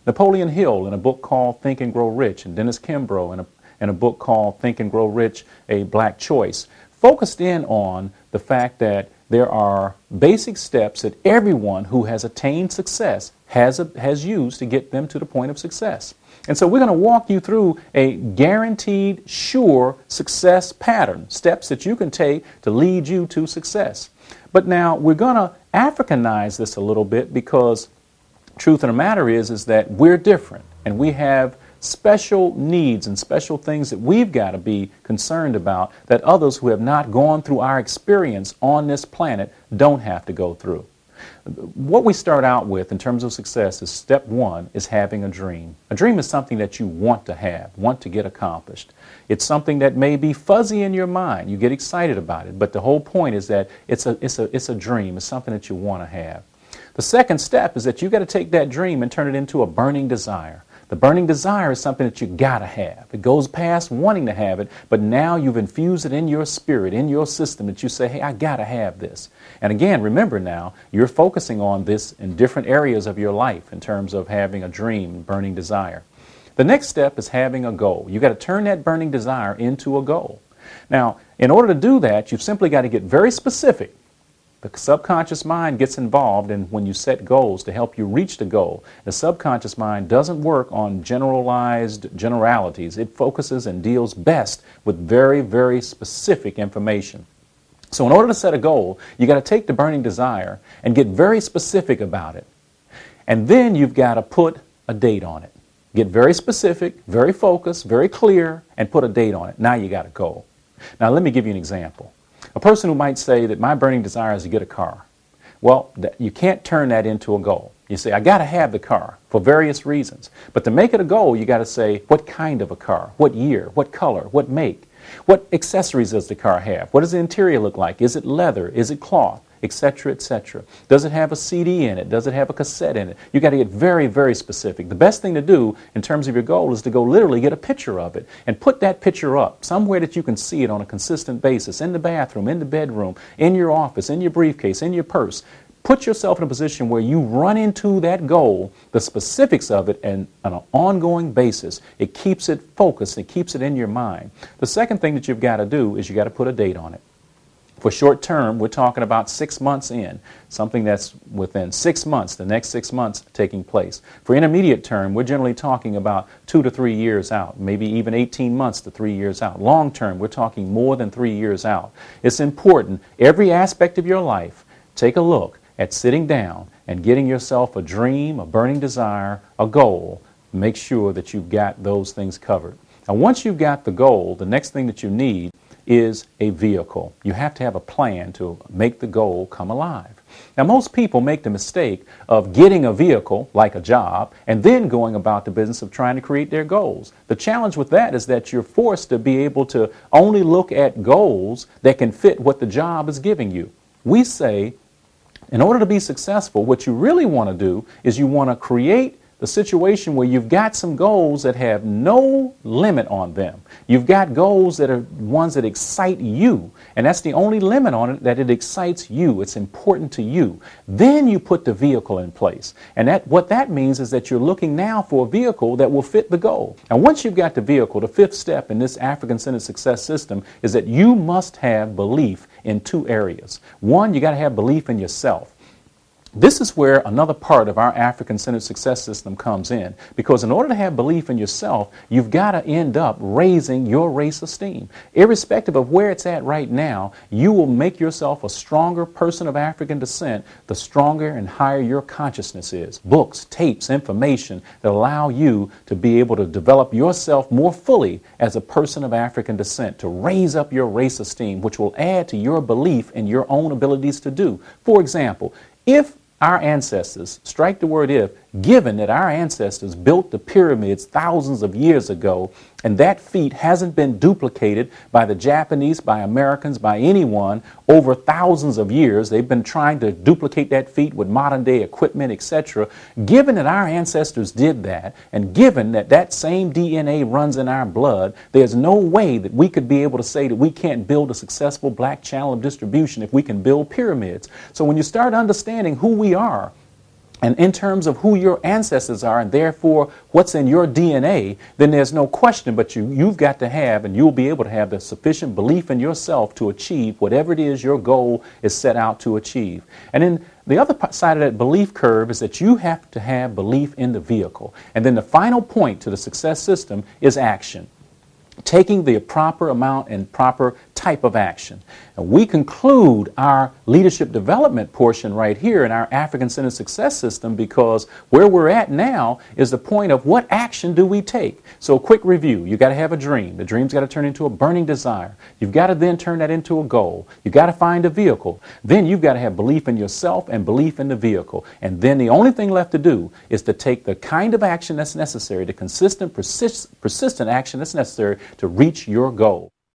Napoleon Hill in a book called Think and Grow Rich, and Dennis Kimbrough in a book called Think and Grow Rich, A Black Choice, focused in on the fact that there are basic steps that everyone who has attained success has used to get them to the point of success. And so we're going to walk you through a guaranteed, sure success pattern, steps that you can take to lead you to success. But now we're going to Africanize this a little bit, because truth of the matter is that we're different and we have special needs and special things that we've got to be concerned about that others who have not gone through our experience on this planet don't have to go through. What we start out with in terms of success is step one is having a dream. A dream is something that you want to have, want to get accomplished. It's something that may be fuzzy in your mind. You get excited about it, but the whole point is that it's a dream. It's something that you want to have. The second step is that you've got to take that dream and turn it into a burning desire. The burning desire is something that you gotta have. It goes past wanting to have it, but now you've infused it in your spirit, in your system, that you say, hey, I gotta have this. And again, remember now, you're focusing on this in different areas of your life in terms of having a dream, burning desire. The next step is having a goal. You gotta turn that burning desire into a goal. Now, in order to do that, you've simply got to get very specific. The subconscious mind gets involved in when you set goals to help you reach the goal. The subconscious mind doesn't work on generalized generalities. It focuses and deals best with very, very specific information. So in order to set a goal, you got to take the burning desire and get very specific about it. And then you've got to put a date on it. Get very specific, very focused, very clear, and put a date on it. Now you got a goal. Now let me give you an example. A person who might say that my burning desire is to get a car. Well, you can't turn that into a goal. You say, I got to have the car for various reasons. But to make it a goal, you got to say, what kind of a car? What year? What color? What make? What accessories does the car have? What does the interior look like? Is it leather? Is it cloth? Etc., etc. Does it have a CD in it? Does it have a cassette in it? You got to get very, very specific. The best thing to do in terms of your goal is to go literally get a picture of it and put that picture up somewhere that you can see it on a consistent basis, in the bathroom, in the bedroom, in your office, in your briefcase, in your purse. Put yourself in a position where you run into that goal, the specifics of it, and on an ongoing basis. It keeps it focused. It keeps it in your mind. The second thing that you've got to do is you got to put a date on it. For short term, we're talking about 6 months in, something that's within 6 months, the next 6 months taking place. For intermediate term, we're generally talking about 2 to 3 years out, maybe even 18 months to 3 years out. Long term, we're talking more than 3 years out. It's important, every aspect of your life, take a look at sitting down and getting yourself a dream, a burning desire, a goal. Make sure that you've got those things covered. Now, once you've got the goal, the next thing that you need is a vehicle. You have to have a plan to make the goal come alive. Now, most people make the mistake of getting a vehicle, like a job, and then going about the business of trying to create their goals. The challenge with that is that you're forced to be able to only look at goals that can fit what the job is giving you. We say, in order to be successful, what you really want to do is you want to create the situation where you've got some goals that have no limit on them. You've got goals that are ones that excite you, and that's the only limit on it, that it excites you. It's important to you. Then you put the vehicle in place, and what that means is that you're looking now for a vehicle that will fit the goal. And once you've got the vehicle, the fifth step in this African-centered success system is that you must have belief in 2 areas. One, you got to have belief in yourself. This is where another part of our African-centered success system comes in, because in order to have belief in yourself, you've got to end up raising your race esteem. Irrespective of where it's at right now, you will make yourself a stronger person of African descent the stronger and higher your consciousness is. Books, tapes, information that allow you to be able to develop yourself more fully as a person of African descent, to raise up your race esteem, which will add to your belief in your own abilities to do. For example, if our ancestors, strike the word if, given that our ancestors built the pyramids thousands of years ago, and that feat hasn't been duplicated by the Japanese, by Americans, by anyone over thousands of years. They've been trying to duplicate that feat with modern day equipment, etc. Given that our ancestors did that, and given that that same DNA runs in our blood, there's no way that we could be able to say that we can't build a successful black channel of distribution if we can build pyramids. So when you start understanding who we are, and in terms of who your ancestors are and therefore what's in your DNA, then there's no question but you've got to have, and you'll be able to have, the sufficient belief in yourself to achieve whatever it is your goal is set out to achieve. And then the other side of that belief curve is that you have to have belief in the vehicle. And then the final point to the success system is action. Taking the proper amount and proper type of action. And we conclude our leadership development portion right here in our African-centered success system, because where we're at now is the point of what action do we take. So a quick review. You got to have a dream. The dream's got to turn into a burning desire. You've got to then turn that into a goal. You've got to find a vehicle. Then you've got to have belief in yourself and belief in the vehicle. And then the only thing left to do is to take the kind of action that's necessary, the consistent, persistent action that's necessary to reach your goal.